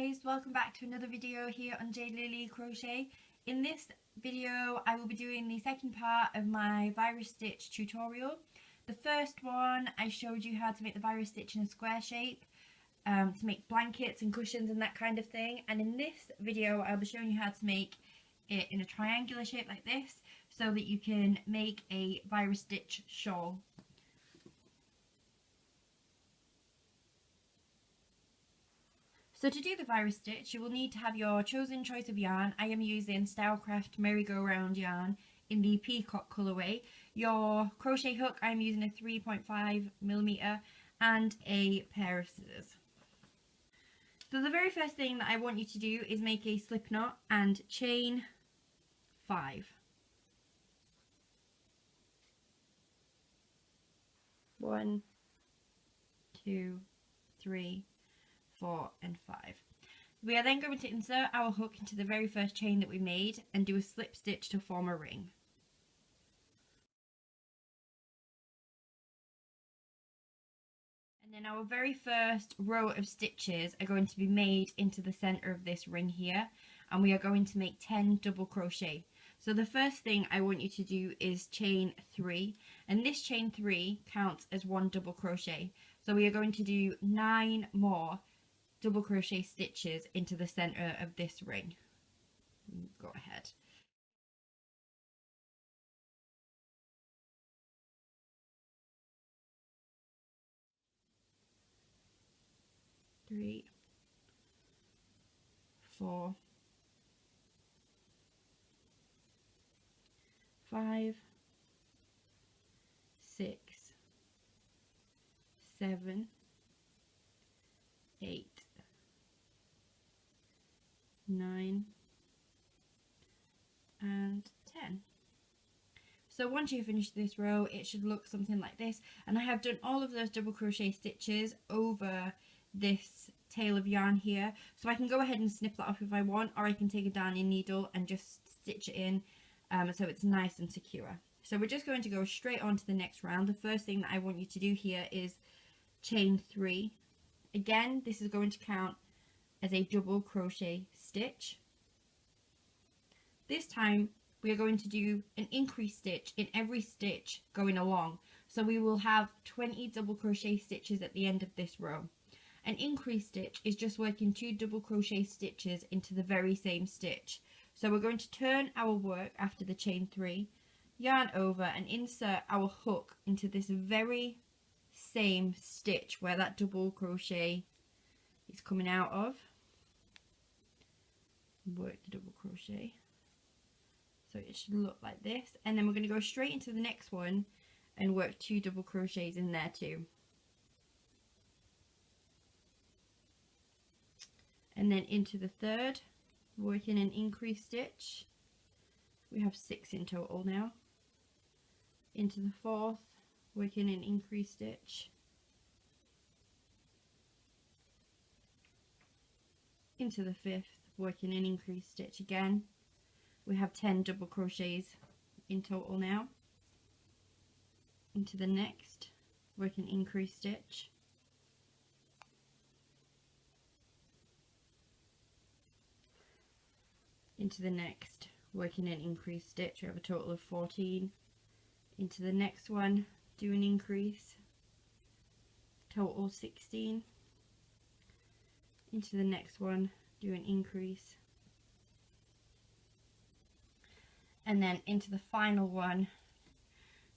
guys, welcome back to another video here on Jade Lilly Crochet. In this video I will be doing the second part of my virus stitch tutorial. The first one I showed you how to make the virus stitch in a square shape to make blankets and cushions and that kind of thing, and in this video I'll be showing you how to make it in a triangular shape like this so that you can make a virus stitch shawl. So to do the virus stitch, you will need to have your chosen choice of yarn. I am using Stylecraft Merry-Go-Round yarn in the Peacock colourway. Your crochet hook, I am using a 3.5mm and a pair of scissors. So the very first thing that I want you to do is make a slip knot and chain 5. 1, 2, 3, 4 and 5. We are then going to insert our hook into the very first chain that we made and do a slip stitch to form a ring. And then our very first row of stitches are going to be made into the center of this ring here, and we are going to make 10 double crochet. So the first thing I want you to do is chain 3, and this chain 3 counts as 1 double crochet. So we are going to do 9 more double crochet stitches into the center of this ring. Go ahead. Three, 4, 5, 6, 7, 8, 9 and 10. So once you finish this row, it should look something like this, and I have done all of those double crochet stitches over this tail of yarn here, so I can go ahead and snip that off if I want, or I can take a darning needle and just stitch it in so it's nice and secure. So we're just going to go straight on to the next round. The first thing that I want you to do here is chain 3. Again, this is going to count as a double crochet stitch. This time we are going to do an increase stitch in every stitch going along, so we will have 20 double crochet stitches at the end of this row. An increase stitch is just working 2 double crochet stitches into the very same stitch. So we're going to turn our work after the chain 3, yarn over and insert our hook into this very same stitch where that double crochet is coming out of. Work the double crochet so it should look like this, and then we're going to go straight into the next one and work 2 double crochets in there too, and then into the third, working an increase stitch. We have 6 in total now. Into the fourth, working an increase stitch. Into the fifth, working an increase stitch again. We have 10 double crochets in total now. Into the next, working increase stitch. Into the next, working an increase stitch. We have a total of 14. Into the next one, do an increase, total 16. Into the next one, do an increase, and then into the final one.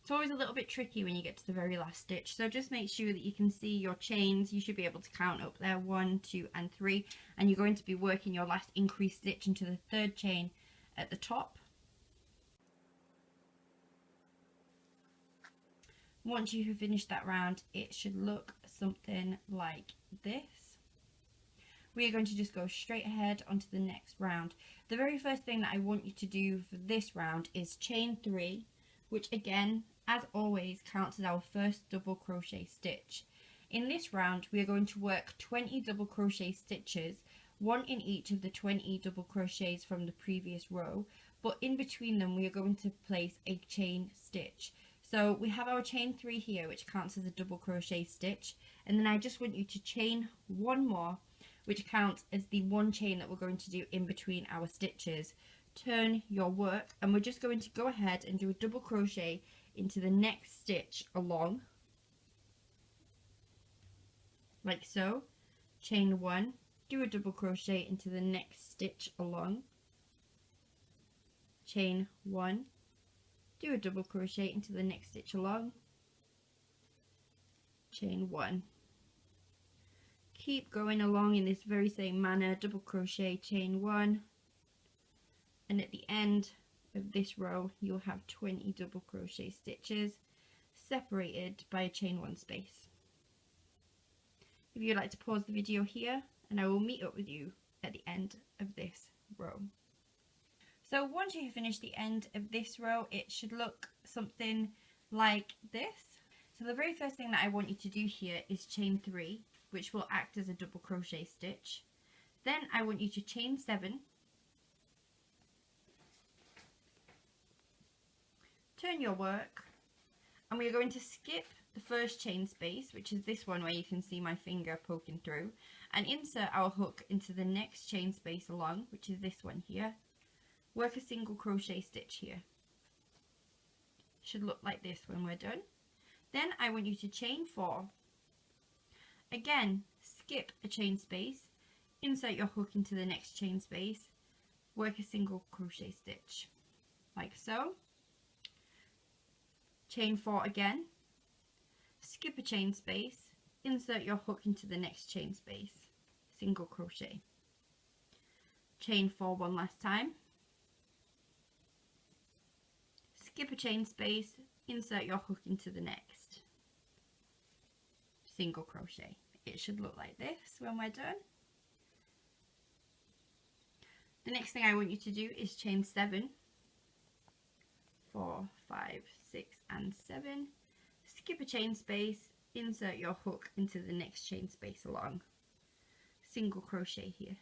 It's always a little bit tricky when you get to the very last stitch, so just make sure that you can see your chains. You should be able to count up there, 1, 2 and 3, and you're going to be working your last increase stitch into the third chain at the top. Once you have finished that round, it should look something like this. We are going to just go straight ahead onto the next round. The very first thing that I want you to do for this round is chain 3, which again, as always, counts as our first double crochet stitch. In this round, we are going to work 20 double crochet stitches, 1 in each of the 20 double crochets from the previous row, but in between them we are going to place a chain stitch. So we have our chain 3 here, which counts as a double crochet stitch, and then I just want you to chain 1 more which counts as the one chain that we're going to do in between our stitches. Turn your work, and we're just going to go ahead and do a double crochet into the next stitch along, like so. Chain 1, do a double crochet into the next stitch along, chain 1, do a double crochet into the next stitch along, chain 1. Keep going along in this very same manner, double crochet, chain 1, and at the end of this row you'll have 20 double crochet stitches separated by a chain 1 space. If you'd like to pause the video here, and I will meet up with you at the end of this row. So once you have finished the end of this row, it should look something like this. So the very first thing that I want you to do here is chain 3, which will act as a double crochet stitch. Then I want you to chain 7, turn your work, and we are going to skip the first chain space, which is this one where you can see my finger poking through, and insert our hook into the next chain space along, which is this one here. Work a single crochet stitch here. Should look like this when we're done. Then I want you to chain 4. Again, skip a chain space, insert your hook into the next chain space, work a single crochet stitch, like so. Chain 4 again, skip a chain space, insert your hook into the next chain space, single crochet. Chain 4 one last time, skip a chain space, insert your hook into the next, single crochet. It should look like this when we're done. The next thing I want you to do is chain 7, 4, 5, 6 and 7, skip a chain space, insert your hook into the next chain space along, single crochet here.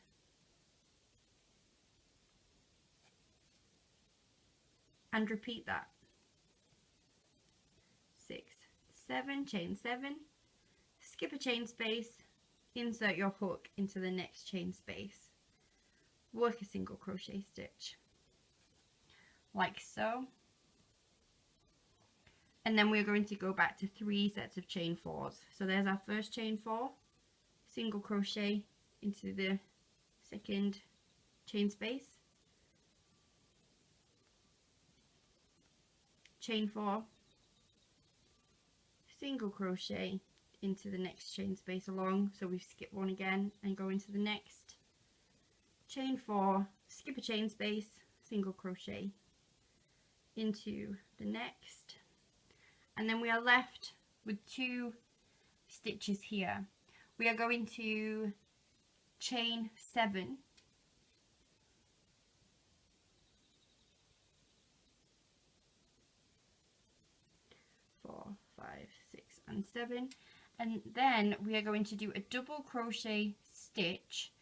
And repeat that. 6, 7, chain 7, skip a chain space, insert your hook into the next chain space, work a single crochet stitch, like so. And then we're going to go back to 3 sets of chain 4s. So there's our first chain 4, single crochet into the second chain space, chain 4, single crochet into the next chain space along, so we've skipped one again and go into the next, chain 4, skip a chain space, single crochet into the next, and then we are left with 2 stitches here. We are going to chain 7, four, 5, 6 and 7, and then we are going to do a double crochet stitch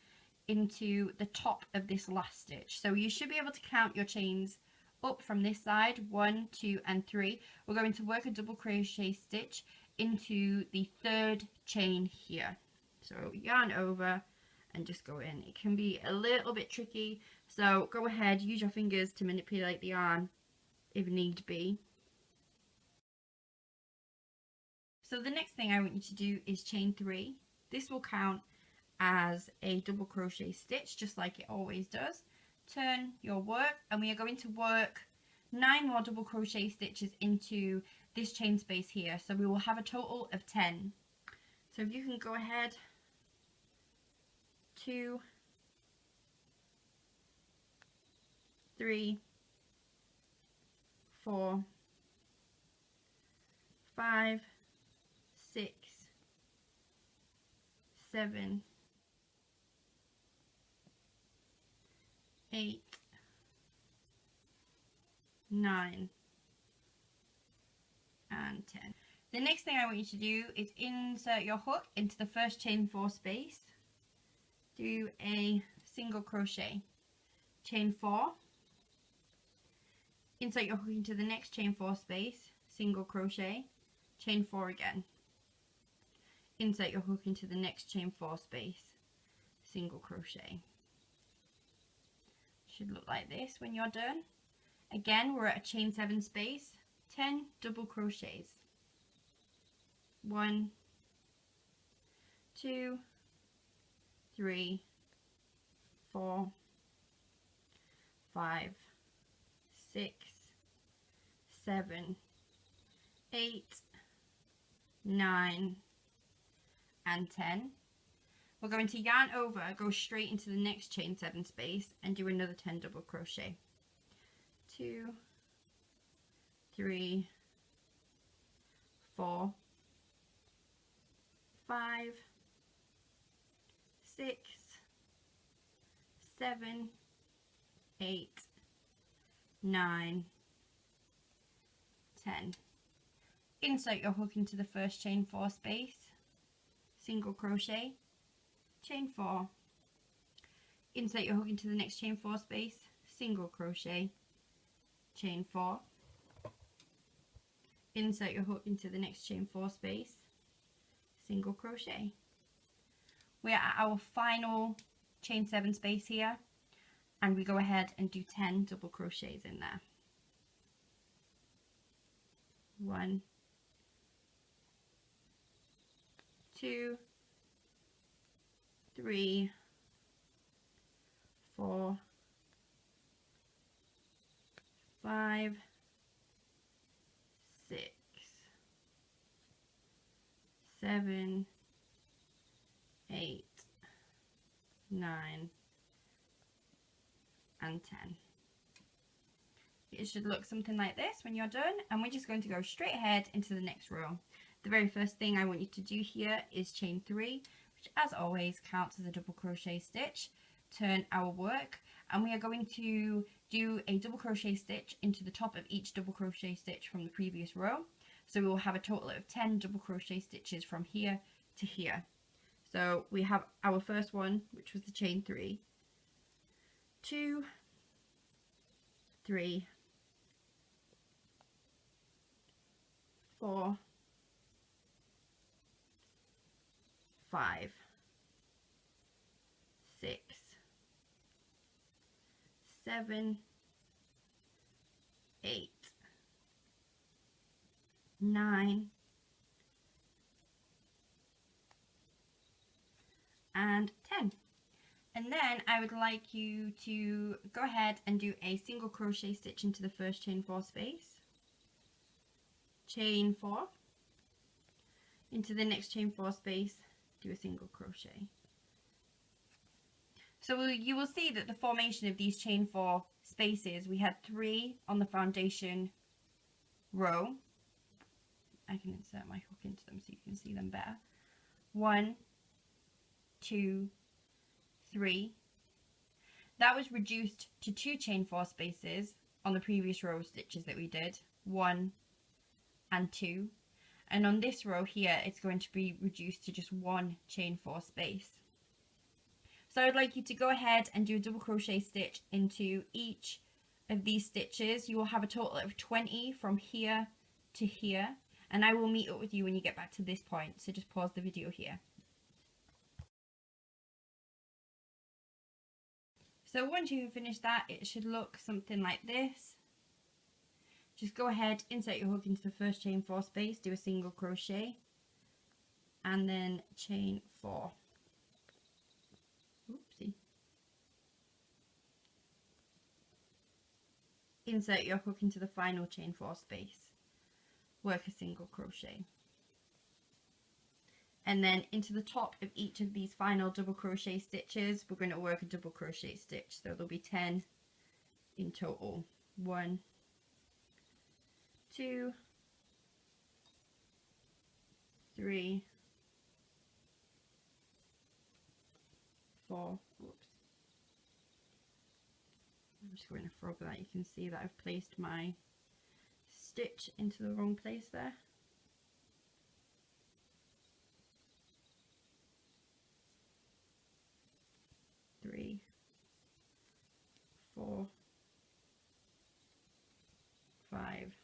into the top of this last stitch. So you should be able to count your chains up from this side, 1, 2 and 3. We're going to work a double crochet stitch into the 3rd chain here. So yarn over and just go in. It can be a little bit tricky, so go ahead, use your fingers to manipulate the yarn if need be. So the next thing I want you to do is chain 3. This will count as a double crochet stitch, just like it always does. Turn your work, and we are going to work 9 more double crochet stitches into this chain space here. So we will have a total of 10. So if you can go ahead, 2, 3, 4, 5, 6, 7, 8, 9 and 10. The next thing I want you to do is insert your hook into the first chain 4 space, do a single crochet, chain 4, insert your hook into the next chain 4 space, single crochet, chain 4 again, insert your hook into the next chain 4 space, single crochet. Should look like this when you're done. Again, we're at a chain 7 space, 10 double crochets. 1, 2, 3, 4, 5, 6, 7, 8, 9, and 10. We're going to yarn over, go straight into the next chain 7 space and do another 10 double crochet. 2, 3, 4, 5, 6, 7, 8, 9, 10. Insert your hook into the first chain 4 space, single crochet, chain 4, insert your hook into the next chain 4 space, single crochet, chain 4, insert your hook into the next chain 4 space, single crochet. We are at our final chain 7 space here, and we go ahead and do 10 double crochets in there. 1, 2, 3, 4, 5, 6, 7, 8, 9, and 10. It should look something like this when you're done, and we're just going to go straight ahead into the next row. The very first thing I want you to do here is chain 3, which as always counts as a double crochet stitch. Turn our work, and we are going to do a double crochet stitch into the top of each double crochet stitch from the previous row. So we will have a total of 10 double crochet stitches from here to here. So we have our first one, which was the chain 3, 2, 3, 4, 5, 6, 7, 8, 9, and 10. And then I would like you to go ahead and do a single crochet stitch into the first chain 4 space, chain 4, into the next chain 4 space, do a single crochet. So you will see that the formation of these chain 4 spaces, we had 3 on the foundation row. I can insert my hook into them so you can see them better. 1, 2, 3. That was reduced to 2 chain 4 spaces on the previous row of stitches that we did, 1 and 2. And on this row here, it's going to be reduced to just 1 chain 4 space. So I'd like you to go ahead and do a double crochet stitch into each of these stitches. You will have a total of 20 from here to here, and I will meet up with you when you get back to this point, so just pause the video here. So once you have finished that, it should look something like this. Just go ahead, insert your hook into the first chain 4 space, do a single crochet, and then chain 4. Oopsie. Insert your hook into the final chain 4 space, work a single crochet, and then into the top of each of these final double crochet stitches we're going to work a double crochet stitch. So there'll be 10 in total. 1, 2, 3, 4. Oops. I'm just going to frog that. You can see that I've placed my stitch into the wrong place there. 3, 4, 5,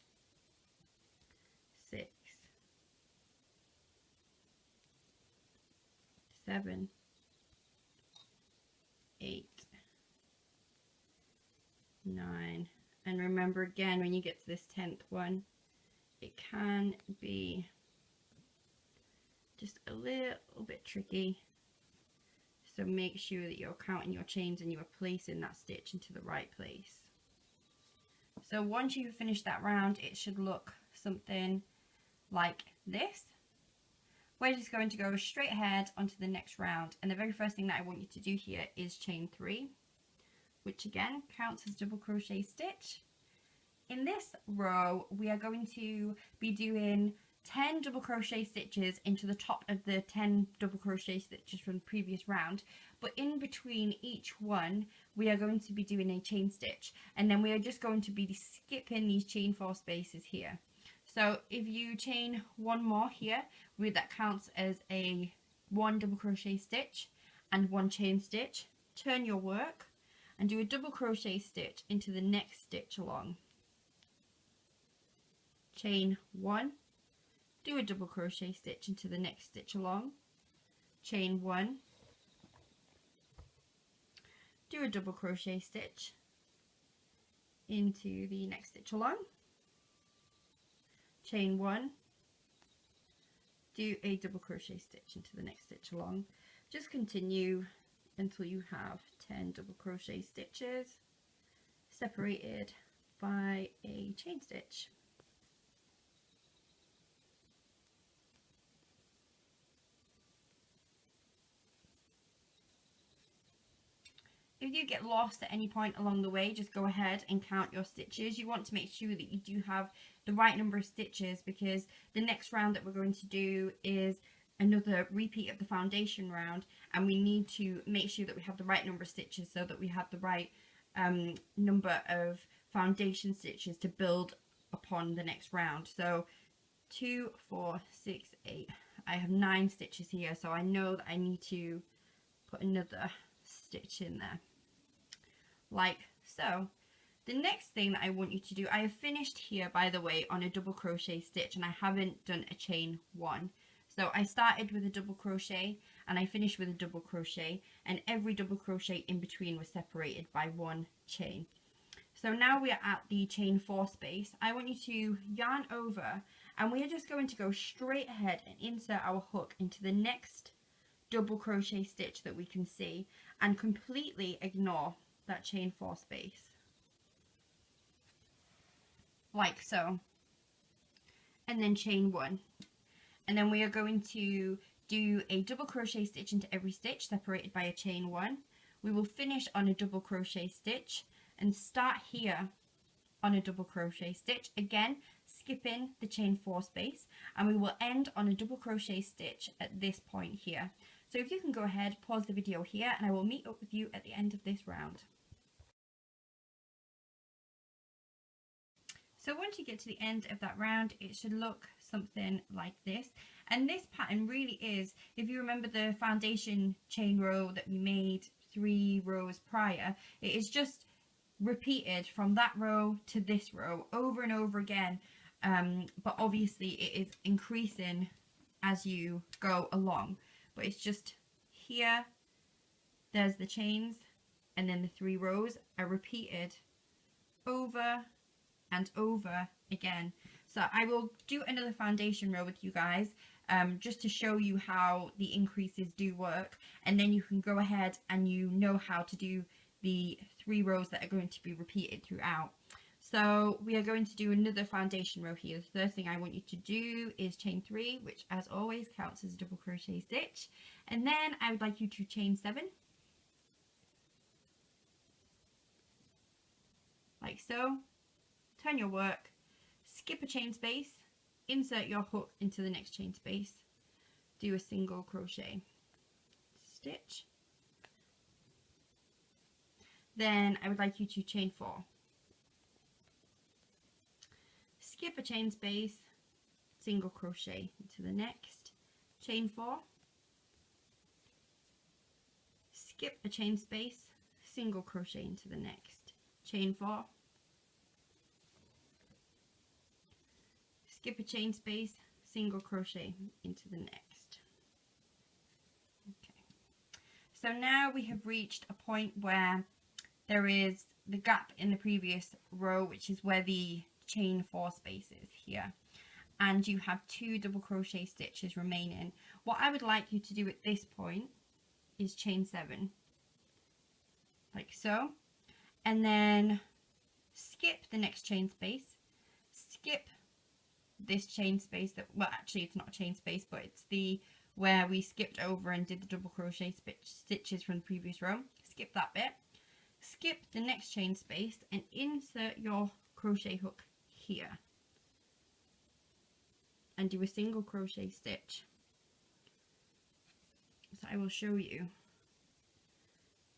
6, 7, remember again, when you get to this 10th one, it can be just a little bit tricky. So make sure that you're counting your chains and you are placing that stitch into the right place. So once you've finished that round, it should look something like this. We're just going to go straight ahead onto the next round, and the very first thing that I want you to do here is chain 3, which again counts as double crochet stitch. In this row we are going to be doing 10 double crochet stitches into the top of the 10 double crochet stitches from the previous round, but in between each one we are going to be doing a chain stitch, and then we are just going to be skipping these chain 4 spaces here. So if you chain one more here, that counts as a 1 double crochet stitch and 1 chain stitch. Turn your work and do a double crochet stitch into the next stitch along. Chain 1, do a double crochet stitch into the next stitch along. Chain 1, do a double crochet stitch into the next stitch along. Chain 1, do a double crochet stitch into the next stitch along. Just continue until you have 10 double crochet stitches separated by a chain stitch. If you get lost at any point along the way, just go ahead and count your stitches. You want to make sure that you do have the right number of stitches, because the next round that we're going to do is another repeat of the foundation round, and we need to make sure that we have the right number of stitches so that we have the right number of foundation stitches to build upon the next round. So 2, 4, 6, 8. I have 9 stitches here, so I know that I need to put another stitch in there, like so. The next thing that I want you to do, I have finished here by the way on a double crochet stitch, and I haven't done a chain 1. So I started with a double crochet and I finished with a double crochet, and every double crochet in between was separated by 1 chain. So now we are at the chain 4 space. I want you to yarn over, and we are just going to go straight ahead and insert our hook into the next double crochet stitch that we can see, and completely ignore that chain 4 space, like so, and then chain 1, and then we are going to do a double crochet stitch into every stitch separated by a chain 1. We will finish on a double crochet stitch and start here on a double crochet stitch, again skipping the chain 4 space, and we will end on a double crochet stitch at this point here. So if you can go ahead, pause the video here, and I will meet up with you at the end of this round. So once you get to the end of that round, it should look something like this. And this pattern really is, if you remember the foundation chain row that we made 3 rows prior, it is just repeated from that row to this row over and over again. But obviously it is increasing as you go along. But it's just here, there's the chains, and then the 3 rows are repeated over and over again. So I will do another foundation row with you guys, just to show you how the increases do work, and then you can go ahead and you know how to do the 3 rows that are going to be repeated throughout. So we are going to do another foundation row here. The first thing I want you to do is chain 3, which as always counts as a double crochet stitch, and then I would like you to chain 7, like so. Turn your work, skip a chain space, insert your hook into the next chain space, do a single crochet stitch. Then I would like you to chain 4, skip a chain space, single crochet into the next, chain 4, skip a chain space, single crochet into the next, chain 4, skip a chain space, single crochet into the next. Okay, so now we have reached a point where there is the gap in the previous row, which is where the chain 4 space is here, and you have 2 double crochet stitches remaining. What I would like you to do at this point is chain 7, like so, and then skip the next chain space, skip this chain space that, well, actually it's not a chain space, but it's the where we skipped over and did the double crochet stitches from the previous row. Skip that bit, skip the next chain space and insert your crochet hook here and do a single crochet stitch. So I will show you.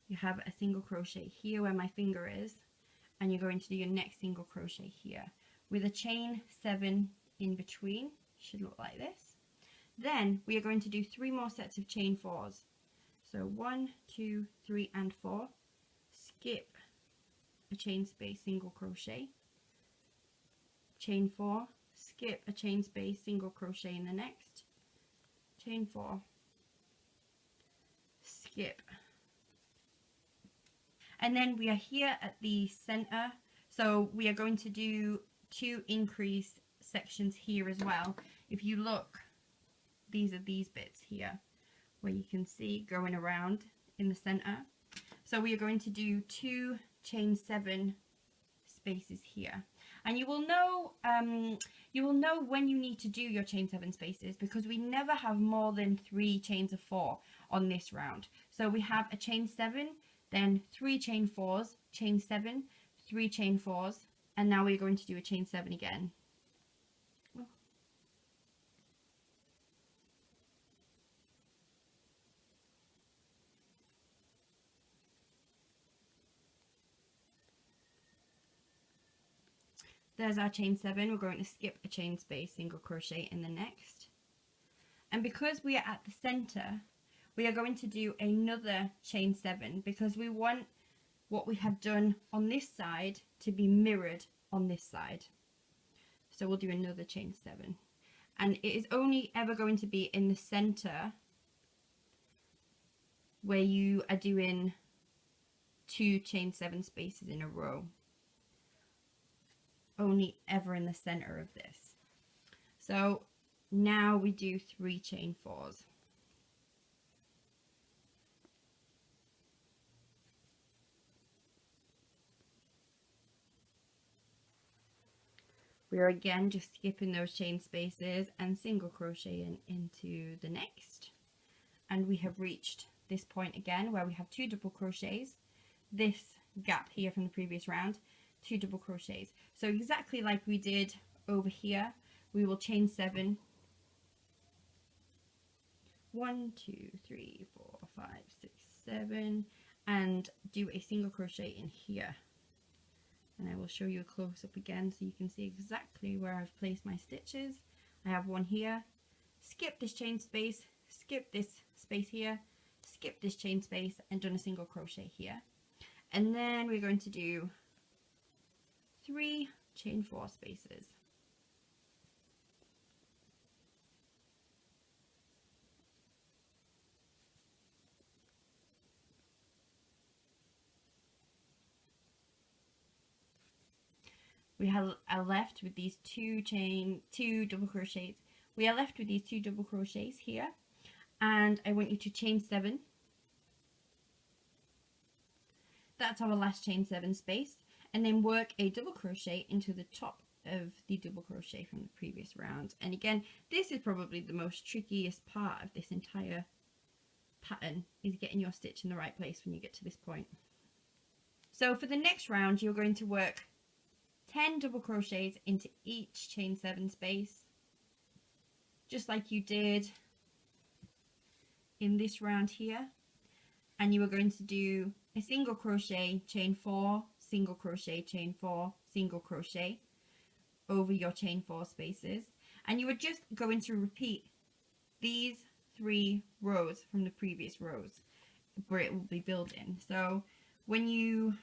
You have a single crochet here where my finger is, and you're going to do your next single crochet here with a chain 7 in between. Should look like this. Then we are going to do 3 more sets of chain 4s. So 1, 2, 3 and 4. Skip a chain space, single crochet, chain 4, skip a chain space, single crochet in the next, chain 4, skip. And then we are here at the center, so we are going to do 2 increase sections here as well. If you look, these are these bits here where you can see going around in the center. So we are going to do 2 chain 7 spaces here, and you will know when you need to do your chain 7 spaces, because we never have more than 3 chains of 4 on this round. So we have a chain 7, then 3 chain 4s, chain 7, 3 chain 4s, and now we're going to do a chain 7 again. There's our chain 7. We're going to skip a chain space, single crochet in the next. And because we are at the center, we are going to do another chain 7, because we want what we have done on this side to be mirrored on this side. So we'll do another chain 7. And it is only ever going to be in the center where you are doing 2 chain 7 spaces in a row. Only ever in the center of this. So now we do 3 chain 4s. We are again just skipping those chain spaces and single crocheting into the next, and we have reached this point again where we have 2 double crochets, this gap here from the previous round, 2 double crochets. So exactly like we did over here, we will chain 7, 1, 2, 3, 4, 5, 6, 7, and do a single crochet in here. And I will show you a close-up again so you can see exactly where I've placed my stitches. I have one here, skip this chain space, skip this space here, skip this chain space, and done a single crochet here. And then we're going to do 3 chain 4 spaces. We are left with these 2 double crochets. We are left with these 2 double crochets here, and I want you to chain 7. That's our last chain 7 space, and then work a double crochet into the top of the double crochet from the previous round. And again, this is probably the most trickiest part of this entire pattern, is getting your stitch in the right place when you get to this point. So for the next round, you're going to work 10 double crochets into each chain 7 space, just like you did in this round here. And you are going to do a single crochet, chain 4, single crochet, chain 4, single crochet over your chain 4 spaces, and you are just going to repeat these 3 rows from the previous rows where it will be building. So when you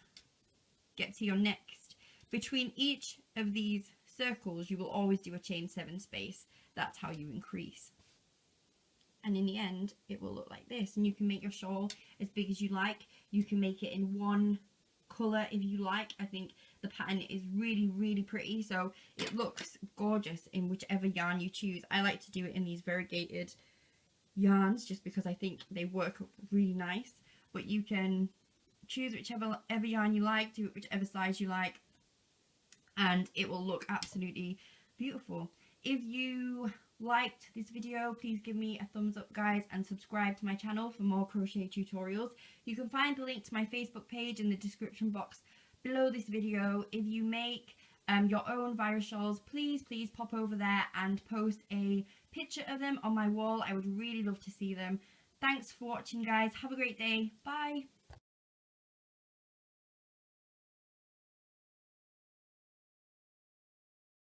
get to your next, between each of these circles, you will always do a chain 7 space. That's how you increase. And in the end, it will look like this. And you can make your shawl as big as you like. You can make it in one colour if you like. I think the pattern is really pretty, so it looks gorgeous in whichever yarn you choose. I like to do it in these variegated yarns just because I think they work really nice, but you can choose whichever yarn you like, do it whichever size you like, and it will look absolutely beautiful. If you liked this video, please give me a thumbs up, guys, and subscribe to my channel for more crochet tutorials. You can find the link to my Facebook page in the description box below this video. If you make your own virus shawls, please pop over there and post a picture of them on my wall. I would really love to see them. Thanks for watching, guys. Have a great day. Bye.